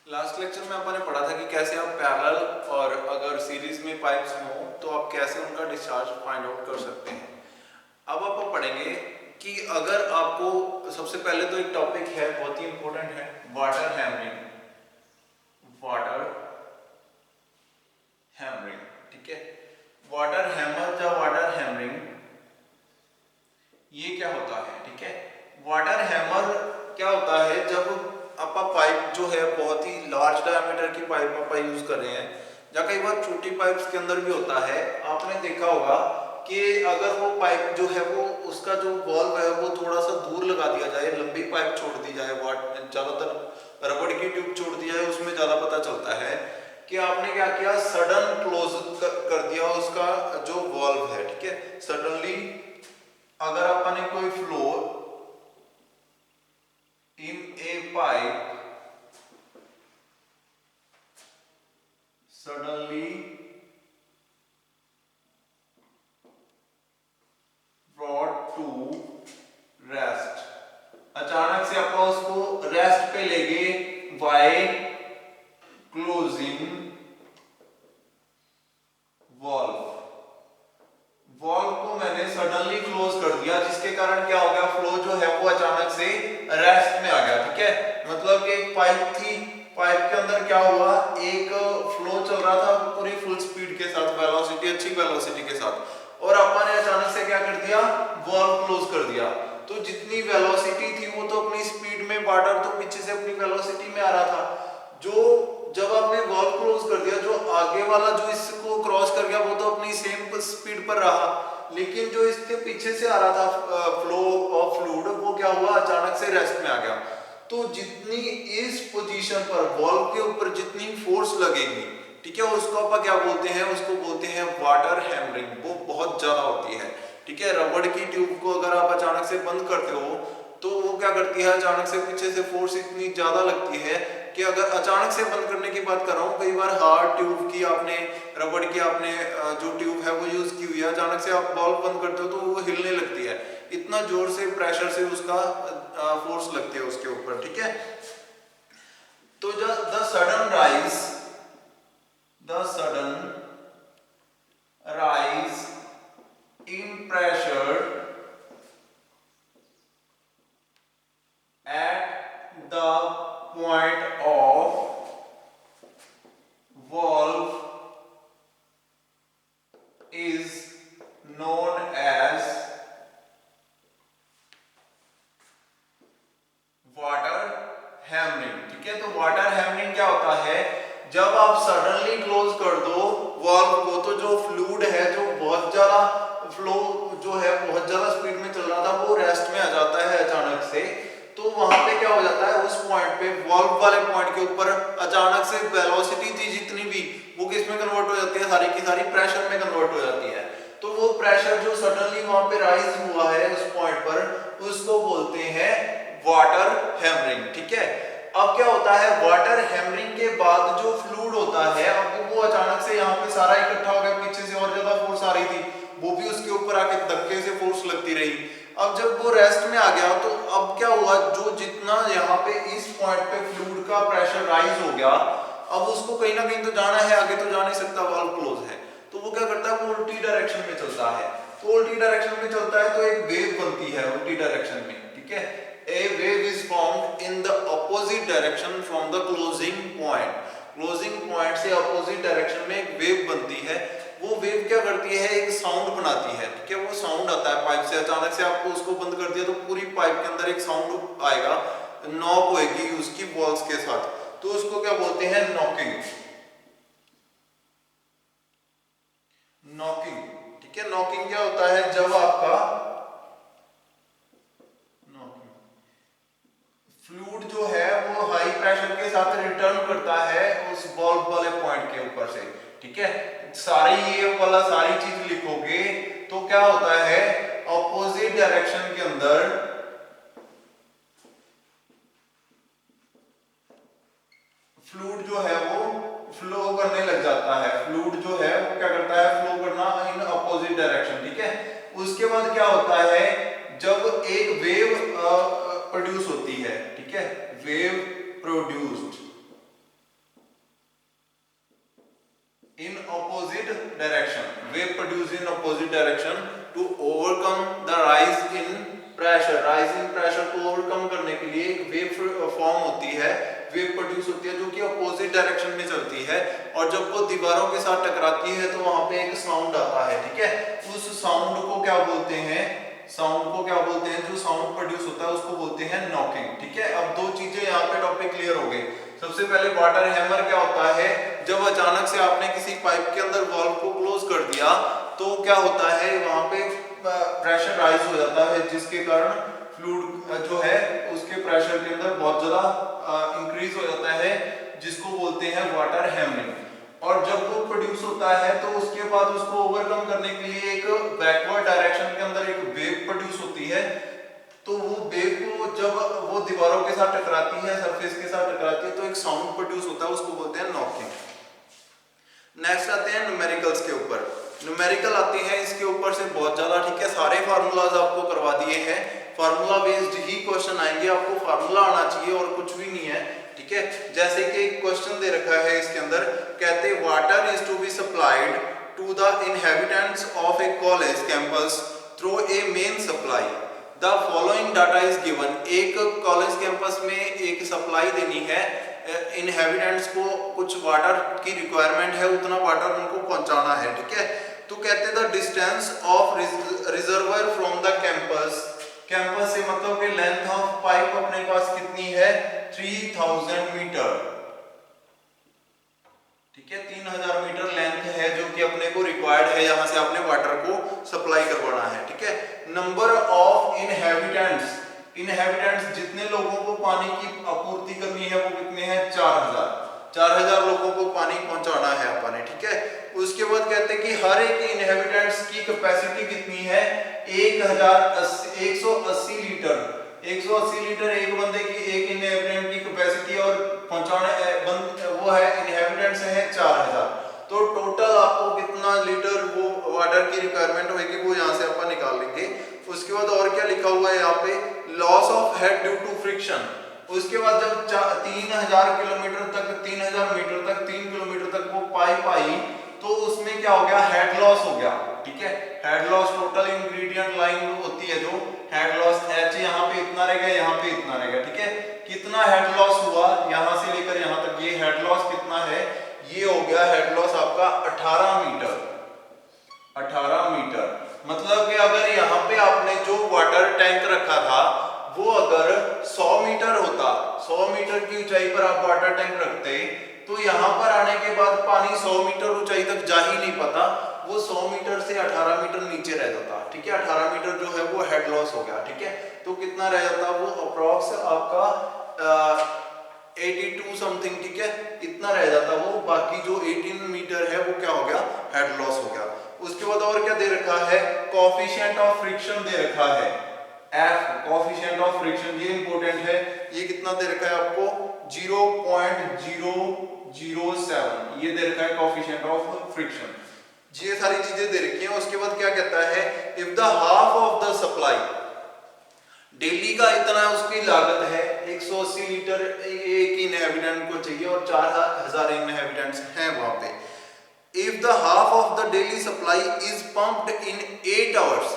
Last lecture में अपन ने पढ़ा था कि कैसे आप पैरेलल और अगर सीरीज में पाइप्स हो तो आप कैसे उनका डिस्चार्ज फाइंड आउट कर सकते हैं। अब आप पढ़ेंगे कि अगर आपको सबसे पहले तो एक टॉपिक है बहुत ही इंपॉर्टेंट है, वाटर हैमरिंग। वाटर हैमरिंग, ठीक है। वाटर हैमर या वाटर हैमरिंग ये क्या होता है, ठीक है। वाटर हैमर क्या होता है, जब आप पाइप जो है बहुत ही लार्ज डायमीटर की पाइप आप यूज कर रहे हैं, या कई बार छोटी पाइप्स के अंदर भी होता है। आपने देखा होगा कि अगर वो पाइप जो है वो उसका जो वॉल्व है वो थोड़ा सा दूर लगा दिया जाए, लंबी पाइप छोड़ दी जाए, ज्यादातर रबड़ की ट्यूब छोड़ दी जाए, उसमें ज्यादा पता चलता है कि आपने क्या किया, सडन क्लोज कर दिया उसका जो वॉल्व है, ठीक है। सडनली अगर आपने कोई flow in a pipe suddenly brought to rest, अचानक से आप उसको रेस्ट पे ले गए बाय क्लोजिंग वॉल्व। वॉल्व को मैंने सडनली क्लोज कर दिया, जिसके कारण क्या हो गया, फ्लो जो है वो अचानक से रेस्ट में आ गया, ठीक है। मतलब कि एक पाइप थी, पाइप के अंदर क्या हुआ, एक फ्लो चल रहा था पूरी फुल स्पीड के साथ, वेलोसिटी अच्छी वेलोसिटी के साथ, और अपन ने अचानक से क्या कर दिया, वॉल्व क्लोज कर दिया। तो जितनी वेलोसिटी थी वो तो अपनी स्पीड में, वाटर तो पीछे से अपनी वेलोसिटी में आ रहा था, जो जब आपने वॉल्व क्लोज कर दिया, जो आगे वाला जो इसको क्रॉस कर गया वो तो अपनी सेम स्पीड पर रहा, लेकिन जो इसके पीछे से आ रहा था फ्लो ऑफ फ्लूइड वो क्या हुआ, अचानक से रेस्ट में आ गया। तो जितनी इस पोजीशन पर वॉल्व के ऊपर जितनी फोर्स लगेगी, ठीक है, उसको आप क्या बोलते हैं, उसको बोलते हैं वाटर हैमरिंग। वो बहुत ज्यादा होती है, ठीक है। रबड़ की ट्यूब को अगर आप अचानक से बंद करते हो तो वो क्या करती है, अचानक से पीछे से फोर्स इतनी ज्यादा लगती है कि अगर अचानक से बंद करने की बात कर रहा हूँ, कई बार हार्ड ट्यूब की आपने, रबड़ की आपने जो ट्यूब है वो यूज की हुई है, अचानक से आप बॉल बंद करते हो तो वो हिलने लगती है, इतना जोर से प्रेशर से उसका फोर्स लगती है उसके ऊपर, ठीक है। तो the sudden rise in pressure at the point of valve is known as water hammering, ठीक है। तो वाटर हैमरिंग क्या होता है, जब आप सडनली क्लोज कर दो वाल्व को, तो जो फ्लूइड है, जो बहुत ज्यादा फ्लो जो है बहुत ज्यादा स्पीड में चल रहा था, वो रेस्ट में आ जाता है अचानक से। तो वहां पे क्या हो जाता है, उस पॉइंट पे, वाल्व वाले पॉइंट के ऊपर अचानक से वेलोसिटी थी जितनी भी, वो किस में कन्वर्ट हो जाती है, सारी की सारी प्रेशर में कन्वर्ट हो जाती है। तो वो प्रेशर जो सडनली वहां पे राइज हुआ है उस पॉइंट पर, उसको बोलते हैं वाटर हैमरिंग, ठीक है। अब क्या होता है, वाटर हैमरिंग के बाद जो फ्लूइड होता है, अब वो अचानक से यहाँ पे सारा इकट्ठा हो गया, पीछे से और ज्यादा फोर्स आ रही थी, वो भी उसके ऊपर आके धक्के से फोर्स लगती रही। अब जब वो रेस्ट में आ गया तो अब क्या हुआ, जो जितना यहाँ पे इस पॉइंट पे फ्लूइड का प्रेशर राइज हो गया, अब उसको कहीं ना कहीं तो जाना है, आगे तो जा नहीं सकता, वाल्व क्लोज है। तो वो क्या करता है, वो उल्टी डायरेक्शन में चलता है। तो उल्टी डायरेक्शन में चलता है तो एक वेव बनती है उल्टी डायरेक्शन में, ठीक है। A wave is formed in the opposite direction from the closing point. Closing point से opposite direction में एक वेव बनती है। वो वेव क्या करती है, एक साउंड बनाती है, ठीक है। वो साउंड आता है पाइप से, अचानक से आपको उसको बंद कर दिया तो पूरी पाइप के अंदर एक साउंड आएगा, नॉक होएगी उसकी वॉल्स के साथ, तो उसको क्या बोलते हैं, नॉकिंग। नॉकिंग, ठीक है। नॉकिंग क्या होता है, जब आपका फ्लूइड जो है वो हाई प्रेशर के साथ रिटर्न करता है उस वॉल्व वाले पॉइंट के ऊपर से, ठीक है। सारी ये वाला सारी चीज लिखोगे तो क्या होता है, ऑपोजिट डायरेक्शन के अंदर फ्लूइड जो है वो फ्लो करने लग जाता है। फ्लूइड जो है वो क्या करता है, फ्लो करना इन ऑपोजिट डायरेक्शन, ठीक है। उसके बाद क्या होता है, जब एक वेव प्रोड्यूस होती है, ठीक है, वेव प्रोड्यूस्ड, वेव प्रोड्यूस होती है जो कि अपोजिट डायरेक्शन में चलती है, और जब वो दीवारों के साथ टकराती है तो वहां पे एक साउंड आता है, ठीक है। उस साउंड को क्या बोलते हैं, साउंड को क्या बोलते हैं, जो साउंड प्रोड्यूस होता है उसको बोलते हैं नॉकिंग, ठीक है। अब दो चीजें यहाँ पे टॉपिक क्लियर हो गए। सबसे पहले वाटर हैमर क्या होता है, जब अचानक से आपने किसी पाइप के अंदर वाल्व को क्लोज कर दिया तो क्या होता है, वहां पे प्रेशर राइज हो जाता है, जिसके कारण फ्लूइड जो है उसके प्रेशर के अंदर बहुत ज्यादा इंक्रीज हो जाता है, जिसको बोलते हैं वाटर हैमरिंग। और जब वो प्रोड्यूस होता है तो उसके बाद उसको ओवरकम करने के लिए एक बैकवर्ड डायरेक्शन के अंदर एक वेव प्रोड्यूस होती है। तो वो वेव को जब वो दीवारों के साथ टकराती है, सरफेस के साथ टकराती है, तो एक साउंड प्रोड्यूस होता है, उसको बोलते हैं नॉकिंग। नेक्स्ट आते हैं न्यूमेरिकल्स के ऊपर। न्यूमेरिकल आते हैं इसके ऊपर से बहुत ज्यादा, ठीक है। सारे फार्मूलाज आपको करवा दिए हैं, फार्मूला बेस्ड ही क्वेश्चन आएंगे, आपको फार्मूला आना चाहिए और कुछ भी नहीं है, ठीक है। जैसे कि एक क्वेश्चन दे रखा है इसके अंदर, कहते water is to be supplied to the inhabitants of a college campus through a main supply, the following data is given. एक कॉलेज कैंपस में एक सप्लाई देनी है, इनहेबिटेंट्स को कुछ वाटर की रिक्वायरमेंट है, उतना वाटर उनको पहुंचाना है, ठीक है। तो कहते the distance of reservoir from the campus, campus से मतलब कि लेंथ ऑफ पाइप अपने पास कितनी है, 3000 मीटर, ठीक है। 3000 मीटर लेंथ है जो कि अपने को रिक्वायर्ड है, यहां से आपने वाटर को सप्लाई करवाना है, ठीक है। नंबर ऑफ इनहेबिटेंट्स, इनहेबिटेंट्स जितने लोगों को पानी की आपूर्ति करनी है वो कितने हैं, 4000 लोगों को पानी पहुंचाना है अपने, ठीक है। उसके बाद कहते हैं कि हर एक इनहेबिटेंट्स की कैपेसिटी कितनी है, 180 लीटर, 180 लीटर एक बंदे की, एक इनहेबिटेंट की कैपेसिटी, और पहुंचाने वो है इनहेबिटेंट्स है 4000। तो टोटल आपको कितना लीटर वो वाटर की रिक्वायरमेंट होगी वो यहाँ से अपन निकाल लेंगे। उसके बाद और क्या लिखा हुआ है यहाँ पे, loss of head due to friction. उसके बाद जब 3000 किलोमीटर तक, 3000 मीटर तक, 3 किलोमीटर तक वो पाइप आई तो उसमें क्या हो गया, हेड लॉस हो गया, ठीक है। Head loss total ingredient line होती है जो हेड लॉस, एच यहाँ पे इतना रहेगा, यहाँ पे इतना रहेगा, ठीक है। कितना हेड लॉस हुआ यहां से लेकर यहां तक, ये हेड लॉस कितना है, ये हो गया हेड लॉस आपका 18 मीटर, 18 मीटर। मतलब कि अगर यहाँ पे आपने जो वाटर टैंक रखा था वो अगर 100 मीटर होता, 100 मीटर की ऊंचाई पर आप वाटर टैंक रखते तो यहाँ पर आने के बाद पानी 100 मीटर ऊंचाई तक जा ही नहीं पाता, वो 100 मीटर से 18 मीटर नीचे रह जाता, ठीक है। 18 मीटर जो है वो हेड लॉस हो गया, ठीक है। तो कितना रह जाता, वो अप्रॉक्स आपका 82 समथिंग, ठीक है, इतना रह जाता वो। बाकी जो 18 मीटर है वो क्या हो गया, हेड लॉस हो गया। उसके बाद और क्या दे रखा है, कोएफिशिएंट ऑफ फ्रिक्शन दे रखा है, F, कोएफिशिएंट ऑफ फ्रिक्शन, ये इंपॉर्टेंट है। ये कितना दे रखा है आपको, 0.007, ये दे रखा है कोएफिशिएंट ऑफ फ्रिक्शन। ये सारी चीजें दे रखी हैं। उसके बाद क्या कहता है, if the half of the supply, daily का इतना उसकी लागत है, 180 लीटर एक इनहेबिटेंट को चाहिए और 4000 इनहेबिटेंट्स हैं वहां पे। If the half of the daily supply is pumped in 8 hours,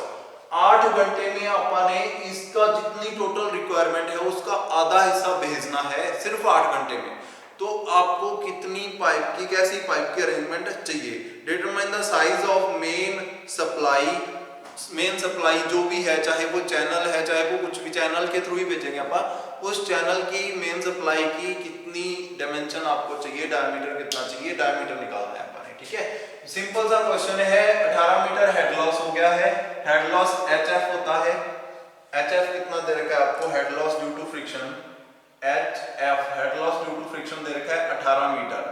8 घंटे में आपने इसका जितनी टोटल रिक्वायरमेंट है उसका आधा हिस्सा भेजना है सिर्फ 8 घंटे में, तो आपको कितनी पाइप की, कैसी पाइप की अरेंजमेंट चाहिए। Determine the size of main supply, main supply जो भी है, चाहे वो चैनल है, चाहे वो कुछ भी चैनल के थ्रू ही भेजेंगे आप, उस चैनल की मेन सप्लाई की कितनी डायमेंशन आपको चाहिए, डायमीटर कितना चाहिए, डायमीटर निकालना है आपने, ठीक है। सिंपल सा क्वेश्चन है। 18 मीटर हेड लॉस हो गया है, हेड लॉस HF होता है, HF कितना दे रखा है आपको, head loss due to friction, HF head loss due to friction दे रखा है 18 मीटर,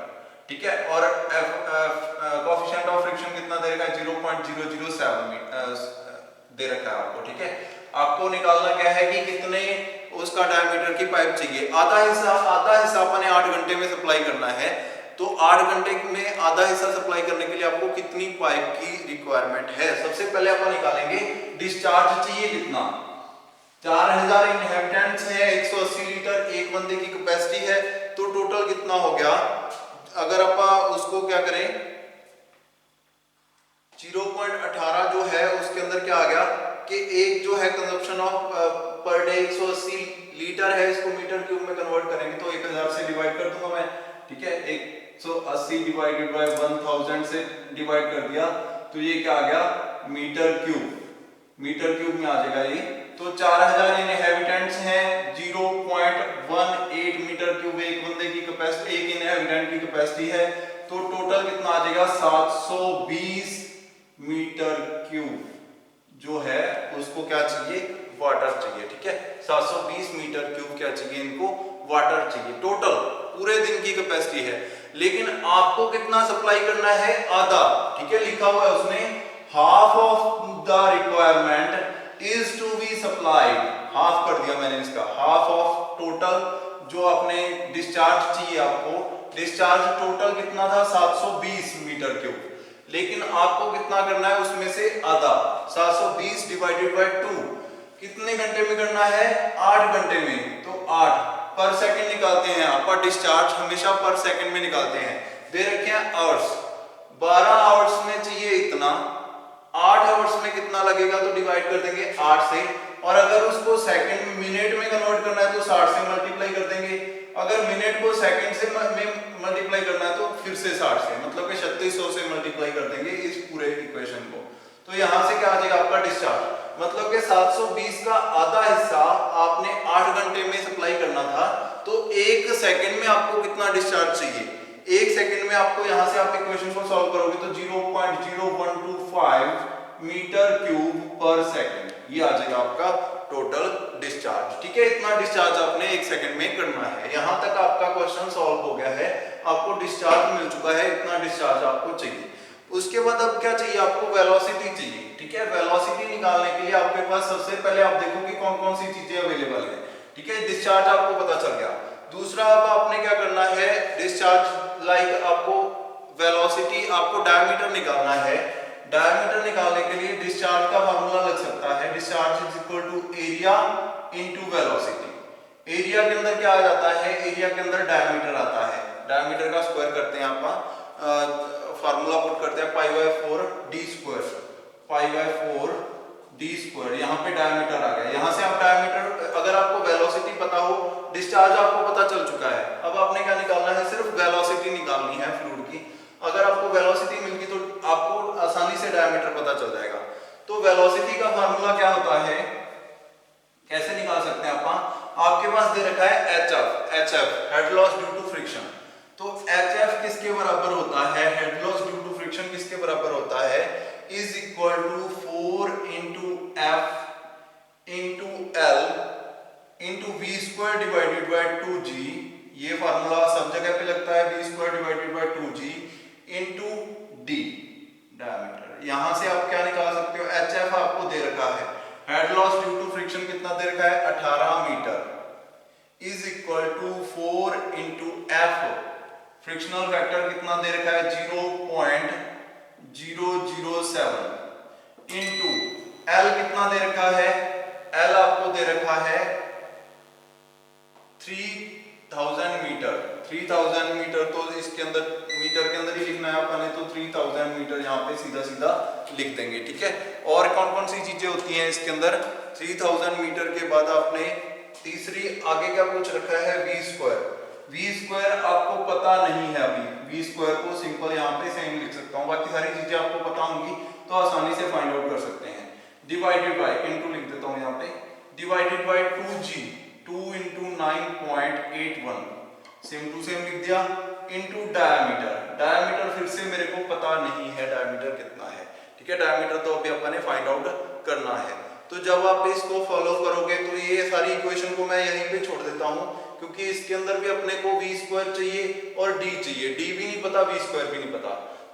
ठीक है। और कोएफिशिएंट ऑफ फ्रिक्शन कितना दे रखा है, 0.007 दे रखा है आपको, ठीक है। आपको निकालना क्या है कि कितने उसका डायमीटर की पाइप चाहिए। आधा हिस्सा अपने 8 घंटे में सप्लाई करना है, तो 8 घंटे में आधा हिस्सा सप्लाई करने के लिए आपको कितनी पाइप की रिक्वायरमेंट है। सबसे पहले अपन निकालेंगे डिस्चार्ज चाहिए कितना, 4000 इनहेबिटेंट्स है, 180 लीटर एक बंदे की कैपेसिटी है, तो टोटल कितना हो गया, अगर आप उसको क्या करें 0.18 जो है उसके अंदर क्या आ गया कि एक जो है consumption of per day 180 litre है, इसको मीटर क्यूब में कन्वर्ट करेंगे तो 1000 से डिवाइड कर दूंगा मैं, ठीक है। 180 डिवाइडेड बाय 1000 से डिवाइड कर दिया तो ये क्या आ गया, मीटर क्यूब। मीटर क्यूब में आ जाएगा ये। तो 4000 इनहेबिटेंट्स हैं, 0.18 मीटर क्यूब एक बंदे की कैपेसिटी, एक इनहेबिटेंट की कैपेसिटी है। तो टोटल कितना आ जाएगा, 720 मीटर क्यूब जो है उसको क्या चाहिए, वाटर चाहिए, ठीक है। 720 मीटर क्यूब क्या चाहिए इनको, वाटर चाहिए। टोटल पूरे दिन की कैपेसिटी है, लेकिन आपको कितना सप्लाई करना है, आधा, ठीक है। लिखा हुआ है उसने half of the requirement is to be supplied, half कर दिया मैंने इसका, हाफ ऑफ टोटल जो आपने डिस्चार्ज चाहिए आपको, डिस्चार्ज टोटल कितना था 720 मीटर क्यूब, लेकिन आपको कितना करना है उसमें से आधा, 720 डिवाइडेड बाय 2 कितने घंटे में करना है, 8 घंटे में। तो 8 पर सेकंड निकालते हैं, आपका डिस्चार्ज हमेशा पर सेकंड में निकालते हैं। दे रखे हैं आवर्स, 12 आवर्स में चाहिए इतना, 8 आवर्स में कितना लगेगा, तो डिवाइड कर देंगे 8 से, और अगर उसको सेकंड मिनट में कन्वर्ट करना है तो 60 से मल्टीप्लाई कर देंगे, अगर मिनट को सेकंड से मल्टीप्लाई करना है तो फिर से 60 से, मतलब कि 3600 से मल्टीप्लाई कर देंगे इस पूरे इक्वेशन को। तो यहां से क्या आ जाएगा आपका डिस्चार्ज, मतलब कि 720 का आधा हिस्सा आपने 8 घंटे में सप्लाई करना था, तो 1 सेकंड में आपको कितना डिस्चार्ज चाहिए, 1 सेकंड में आपको यहां से आप इक्वेशन को सॉल्व करोगे तो 0.0125 मीटर क्यूब पर सेकंड, ये आ जाएगा आपका टोटल डिस्चार्ज, ठीक है। इतना डिस्चार्ज आपने 1 सेकंड में करना है। यहां तक आपका क्वेश्चन सॉल्व हो गया है, आपको डिस्चार्ज मिल चुका है, इतना डिस्चार्ज आपको चाहिए। उसके बाद अब क्या चाहिए आपको, वेलोसिटी चाहिए, ठीक है। वेलोसिटी निकालने के लिए आपके पास सबसे पहले आप देखो कि कौन कौन सी चीजें अवेलेबल है, ठीक है। डिस्चार्ज आपको पता चल गया। दूसरा अब आपने क्या करना है, डिस्चार्ज लाइक आपको वेलोसिटी, आपको डायमीटर निकालना है। डायमीटर निकालने के लिए डिस्चार्ज का फार्मूला लग सकता है, discharge is equal to area into velocity. Area के अंदर क्या आ जाता है, एरिया के अंदर डायमीटर आता है, डायमीटर का स्क्वायर करते हैं, आप फार्मूला पुट करते हैं π/4 d स्क्वायर, π/4 d स्क्वायर, यहाँ पे डायमीटर आ गया। यहाँ से आप डायमीटर, अगर आपको वेलोसिटी पता हो, डिस्चार्ज आपको पता चल चुका है, अब आपने क्या निकालना है, सिर्फ वेलोसिटी निकालनी है फ्लूइड की। अगर आपको वेलोसिटी मिल गई तो आपको आसानी से डायमीटर पता चल जाएगा। तो वेलोसिटी का फार्मूला क्या होता है, कैसे निकाल सकते हैं आपके पास दे रखा है HF, head loss due to friction. तो HF किसके बराबर होता है, head loss due to friction किसके बराबर होता है, is equal to 4 into F into L into V square divided by 2G। ये फार्मूला सब जगह पे लगता है, V square divided by 2G into D diameter. यहां से आप क्या निकाल सकते हो, HF आपको दे रखा है, head loss due to friction कितना दे रखा है, 18 metre, is equal to 4 into F, frictional factor कितना दे रखा है 0.007 इंटू L कितना दे रखा है, L आपको दे रखा है 3000 मीटर। 3000 मीटर तो इसके अंदर मीटर के अंदर ही लिखना है अपन ने, तो 3000 मीटर यहाँ पे सीधा सीधा लिख देंगे, ठीक है। और कौन कौन सी चीजें होती हैं इसके अंदर, 3000 मीटर के बाद आपने तीसरी आगे क्या कुछ रखा है, V स्क्वायर। V स्क्वायर आपको पता नहीं है अभी, V स्क्वायर को सिंपल यहाँ पे सेम लिख सकता हूँ, बाकी सारी चीजें आपको पता होंगी तो आसानी से फाइंड आउट कर सकते हैं। डिवाइडेड बाय, इनटू लिख देता हूँ यहाँ पे, divided by 2G, 2 into 9.81, same to same लिख दिया, इंटू डायमीटर। डायमीटर फिर से मेरे को पता नहीं है डायमीटर कितना है, ठीक है। डायमीटर तो अभी अपन ने फाइंड आउट करना है। तो जब आप इसको फॉलो करोगे तो ये सारी इक्वेशन को मैं यहीं पे छोड़ देता हूँ, क्योंकि इसके अंदर भी अपने को V स्क्वायर चाहिए और D चाहिए, D भी नहीं पता, V स्क्वायर भी नहीं पता।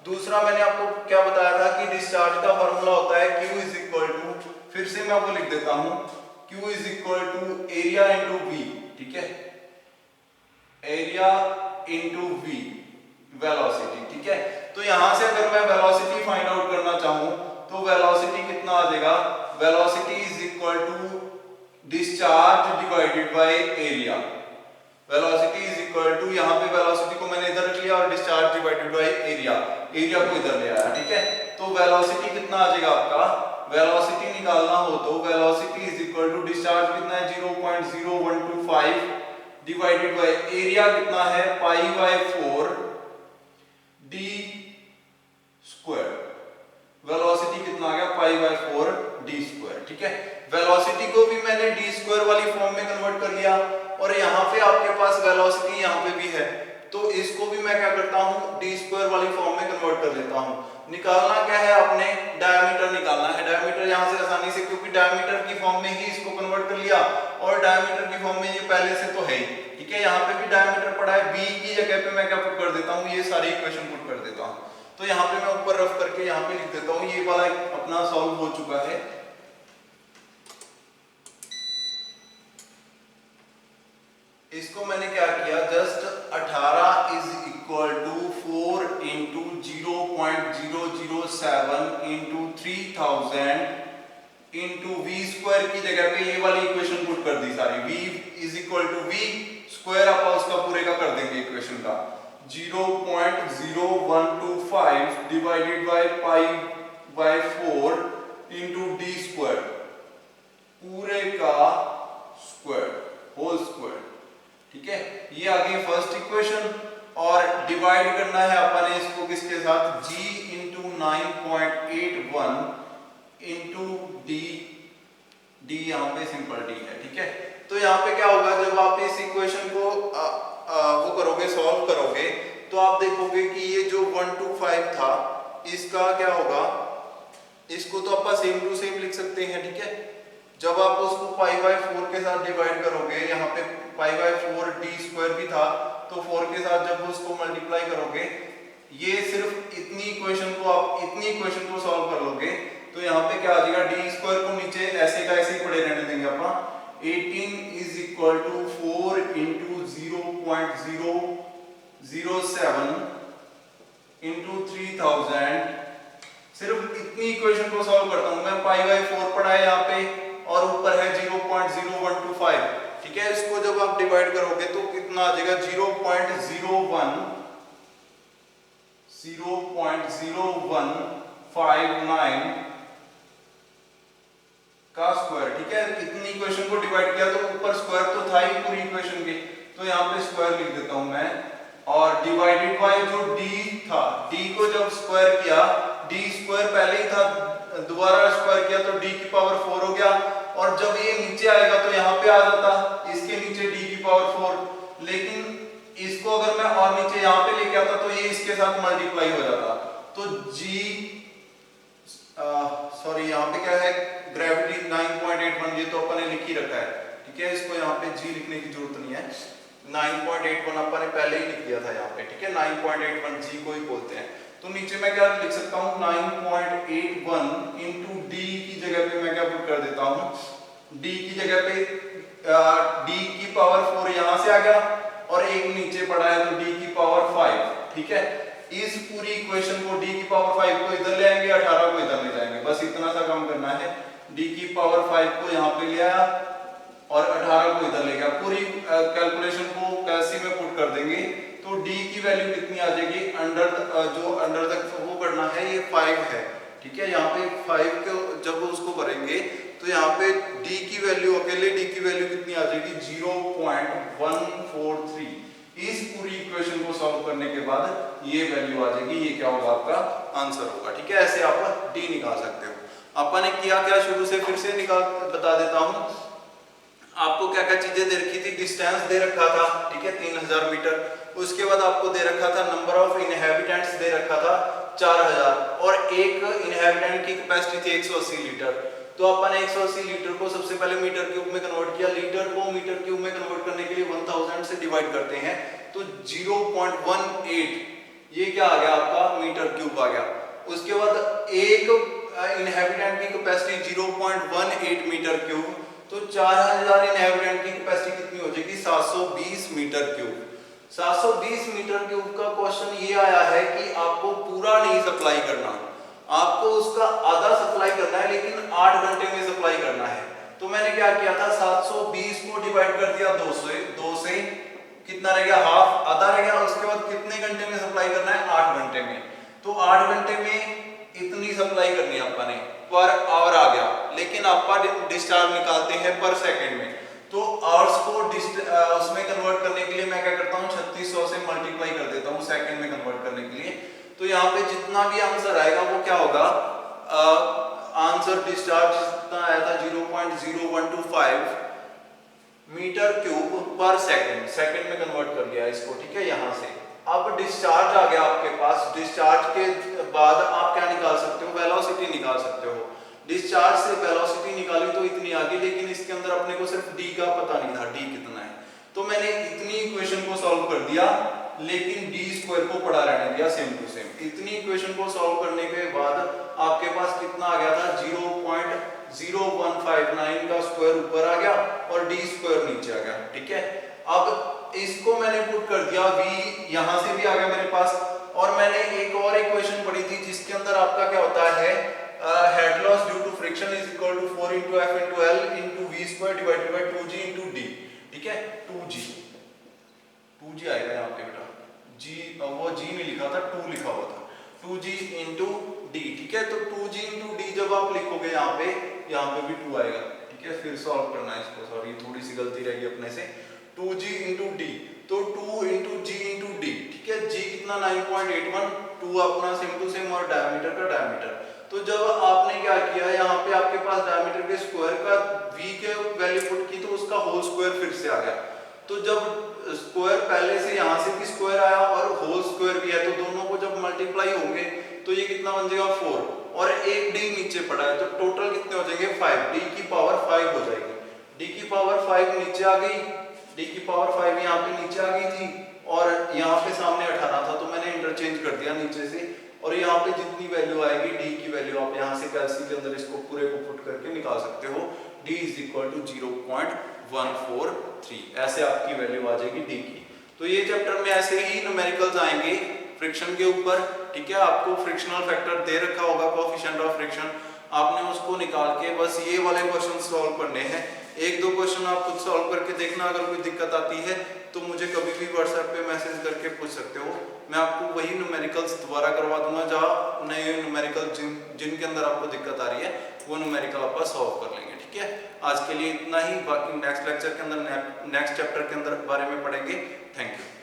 दूसरा मैंने आपको क्या बताया था कि डिस्चार्ज का फॉर्मूला होता है Q इज इक्वल टू, फिर से मैं आपको लिख देता हूँ, Q is equal to area into V, ठीक है, एरिया इंटू V वेलोसिटी, ठीक है। तो यहां से अगर मैं वेलोसिटी फाइंड आउट करना चाहूं तो वेलोसिटी कितना आ जाएगा, velocity is equal to discharge divided by area. Velocity is equal to, यहां पे वेलोसिटी को मैंने इधर रख लिया और discharge divided by area, area को इधर ले आया, ठीक है। तो वेलोसिटी कितना आ जाएगा आपका वेलोसिटी निकालना हो तो velocity is equal to discharge कितना है 0.0125 डिवाइडेड बाय एरिया कितना है pi by 4 D square. Velocity कितना आ गया पाई बाय 4 डी स्क्वायर। ठीक है, वेलोसिटी को भी मैंने डी स्क्वायर वाली फॉर्म में कन्वर्ट कर लिया और यहाँ पे आपके पास वेलोसिटी यहाँ पे भी है तो इसको भी मैं क्या करता हूँ डी स्क्वायर वाली फॉर्म में कन्वर्ट कर लेता हूँ। निकालना क्या है आपने डायमीटर निकालना है। डायमीटर यहाँ से आसानी से क्योंकि डायमीटर की फॉर्म में ही इसको कन्वर्ट कर लिया और डायमीटर की फॉर्म में ये पहले से तो है ही। ठीक है, यहाँ पे भी डायमीटर पड़ा है, बी की जगह पे मैं क्या पुट कर देता हूँ ये सारी इक्वेशन पुट कर देता हूँ। तो यहाँ पे मैं ऊपर रफ करके यहाँ पे लिख देता हूँ ये वाला अपना सॉल्व हो चुका है। इसको मैंने क्या किया just 18 is equal to 4 into 0.007 into 3000 into V square की जगह पे ये वाली इक्वेशन पुट कर दी सारी। v is equal to V square आप उसका पूरे का कर देंगे इक्वेशन का 0.0125 divided by pi by 4 into D square पूरे का स्क्वायर होल स्क्वायर। ठीक है, ये आ गई फर्स्ट इक्वेशन और डिवाइड करना है अपन इसको किसके साथ g into 9.81 into D D यहाँ पे सिंपल डी है। ठीक है, तो यहाँ पे क्या होगा जब आप इस इक्वेशन को वो करोगे सॉल्व करोगे तो आप देखोगे कि ये जो 125 था इसका क्या होगा, इसको तो आप सेम टू सेम लिख सकते हैं। ठीक है, जब आप उसको पाई बाय 4 के साथ डिवाइड करोगे यहाँ पे पाई बाय 4 डी स्क्वायर भी था तो 4 के साथ जब उसको मल्टीप्लाई करोगे ये सिर्फ इतनी इक्वेशन को आप इतनी इक्वेशन को सॉल्व कर लोगे तो यहाँ पे क्या आ जाएगा डी स्क्वायर को नीचे ऐसे का ऐसे ही पड़े रहने देंगे अपन 18 is equal to 4 into 0.007 into 3000। सिर्फ इतनी इक्वेशन को सॉल्व करता हूं मैं। पाई बाय 4 पड़ा है यहाँ पे और ऊपर है 0.0125। ठीक है, इसको जब आप डिवाइड करोगे तो कितना आ जाएगा 0.0159 का स्क्वायर। ठीक है, इतनी इक्वेशन को डिवाइड किया तो ऊपर स्क्वायर तो था ही पूरी इक्वेशन के तो यहाँ पे स्क्वायर लिख देता हूं मैं और डिवाइडेड बाय जो डी था डी को जब स्क्वायर किया डी स्क्वायर पहले ही था दोबारा स्क्वायर किया तो डी की पावर 4 हो गया और जब ये नीचे आएगा तो यहाँ पे आ जाता इसके नीचे डी की पावर 4। लेकिन इसको अगर मैं और नीचे यहाँ पे लेके आता तो ये इसके साथ मल्टीप्लाई हो जाता तो जी सॉरी यहाँ पे क्या है ग्रेविटी 9.81 ये तो अपन ने लिख ही रखा है। ठीक है, इसको यहाँ पे जी लिखने की जरूरत नहीं है 9.81 अपन ने पहले ही लिख दिया था यहाँ पे। ठीक है, 9.81 जी को ही बोलते हैं तो नीचे मैं क्या लिख सकता हूँ 9.81 इंटू डी की जगह पे मैं क्या पुट कर देता हूँ डी की जगह पे डी की पावर 4 यहाँ से आ गया और एक नीचे पड़ा है तो डी की पावर 5। ठीक है, इस पूरी इक्वेशन को डी की पावर 5 को इधर ले आएंगे 18 को इधर ले जाएंगे बस इतना सा काम करना है। डी की पावर 5 को यहाँ पे ले आया और 18 को इधर ले गया। पूरी कैलकुलेशन को कैसे में पुट कर देंगे तो डी की वैल्यू कितनी आ जाएगी जो अंडर तक वो करना है ये 5 है। ठीक है, यहाँ पे 5 को जब उसको करेंगे तो यहाँ पे डी की वैल्यू अकेले डी की वैल्यू कितनी आ जाएगी 0.143। इस पूरी इक्वेशन को सॉल्व करने के बाद ये वैल्यू आ जाएगी, ये क्या होगा आपका आंसर होगा। ठीक है, ऐसे आप डी निकाल सकते हो। अपन ने किया क्या शुरू से फिर से निकाल बता देता हूं आपको क्या क्या चीजें दे रखी थी। डिस्टेंस दे रखा था, ठीक है 3000 मीटर। उसके बाद आपको दे रखा था नंबर ऑफ इनहेबिटेंट्स दे रखा था 4000 और एक इनहेबिटेंट की कैपेसिटी थी 180 लीटर। तो अपन ने 180 लीटर को सबसे पहले मीटर क्यूब में कन्वर्ट किया। लीटर को मीटर क्यूब में कन्वर्ट करने के लिए 1000 से डिवाइड करते हैं तो 0.18 ये क्या आ गया आपका मीटर क्यूब आ गया। उसके बाद एक इनहेबिटेंट की कैपेसिटी 0.18 मीटर क्यूब तो 4000 इनहेबिटेंट की कैपेसिटी कितनी हो जाएगी 720 मीटर क्यूब। 720 मीटर क्यूब का क्वेश्चन ये आया है कि आपको पूरा नहीं सप्लाई करना, आपको उसका आधा सप्लाई करना है लेकिन 8 घंटे में सप्लाई करना है। तो मैंने क्या किया था 720 को डिवाइड कर दिया 2 से कितना रह गया हाफ आधा रह गया। उसके बाद कितने घंटे में सप्लाई करना है 8 घंटे में। तो 8 घंटे में इतनी सप्लाई करनी है अपन ने पर आवर आ लेकिन आपका डिस्चार्ज निकालते हैं पर सेकंड में। तो आवर्स को उसमें कन्वर्ट करने के लिए मैं क्या करता हूँ 3600 से मल्टीप्लाई कर देता हूँ सेकंड में कन्वर्ट करने के लिए। तो यहाँ पे जितना भी आंसर आएगा वो क्या होगा, आंसर डिस्चार्ज जितना आया था 0.0125 मीटर क्यूब पर सेकंड, सेकंड में कन्वर्ट कर लिया इसको, ठीक है। यहाँ से अब डिस्चार्ज आ गया आपके पास। डिस्चार्ज के बाद आप क्या निकाल सकते हो, वेलोसिटी निकाल सकते हो। डिस्चार्ज से वेलोसिटी निकाली तो इतनी आ गई, लेकिन इसके अंदर अपने को सिर्फ डी का पता नहीं था, डी कितना है। तो मैंने इतनी इक्वेशन को सॉल्व कर दिया, लेकिन डी स्क्वायर को पड़ा रहने दिया सेम टू सेम। इतनी इक्वेशन को सॉल्व करने के बाद आपके पास कितना आ गया था, 0.0159 का स्क्वायर ऊपर आ गया और डी स्क्वायर नीचे आ गया, ठीक है। अब इसको मैंने पुट कर दिया, v यहां से भी आ गया मेरे पास। और मैंने एक और इक्वेशन पढ़ी थी जिसके अंदर आपका क्या होता है, head loss due to friction is equal to 4 into F into L into V square divided by 2G into D, ठीक है। 2G आएगा यहाँ पे बेटा, G वो G नहीं लिखा था, 2 लिखा हुआ था, 2G into D, ठीक है। तो 2G into D जब आप लिखोगे यहाँ पे भी 2 आएगा, ठीक है। फिर सॉल्व करना है इसको, सॉरी थोड़ी सी गलती रहेगी अपने से। 2G into D, तो 2 into G into D, ठीक है। G कितना 9.81, 2 अपना सेम टू सेम और डायमीटर का डायमीटर। तो जब आपने क्या किया, यहाँ पे आपके पास डायमीटर के स्क्वायर का v के वैल्यू पुट की तो उसका होल स्क्वायर फिर से आ गया। तो जब स्क्वायर पहले से यहाँ से भी स्क्वायर आया और होल स्क्वायर भी है, तो दोनों को जब मल्टीप्लाई होंगे तो ये कितना बन जाएगा 4 और एक डी नीचे पड़ा है, तो टोटल कितने हो जाएंगे 5, डी की पावर 5 हो जाएगी। डी की पावर 5 नीचे आ गई, डी की पावर 5 यहाँ पे नीचे आ गई थी और यहाँ पे सामने 18 था, तो मैंने इंटरचेंज कर दिया नीचे से। और यहाँ पे जितनी वैल्यू आएगी डी की वैल्यू आप यहाँ से कैलसी के अंदर इसको पूरे को पुट करके निकाल सकते हो। डी इज इक्वल टू 0.143, ऐसे आपकी वैल्यू आ जाएगी डी की। तो ये चैप्टर में ऐसे ही न्यूमेरिकल्स आएंगे फ्रिक्शन के ऊपर, ठीक है। आपको फ्रिक्शनल फैक्टर दे रखा होगा, कोएफिशिएंट ऑफ फ्रिक्शन, आपने उसको निकाल के बस ये वाले क्वेश्चन सॉल्व करने हैं। एक दो क्वेश्चन आप खुद सॉल्व करके देखना, अगर कोई दिक्कत आती है तो मुझे कभी भी व्हाट्सएप पे मैसेज करके पूछ सकते हो। मैं आपको वही न्यूमेरिकल्स दोबारा करवा दूंगा, जहाँ नए न्यूमेरिकल जिनके अंदर आपको दिक्कत आ रही है वो न्यूमेरिकल आप सॉल्व कर लेंगे, ठीक है। आज के लिए इतना ही, बाकी नेक्स्ट लेक्चर के अंदर नेक्स्ट चैप्टर के अंदर बारे में पढ़ेंगे। Thank you.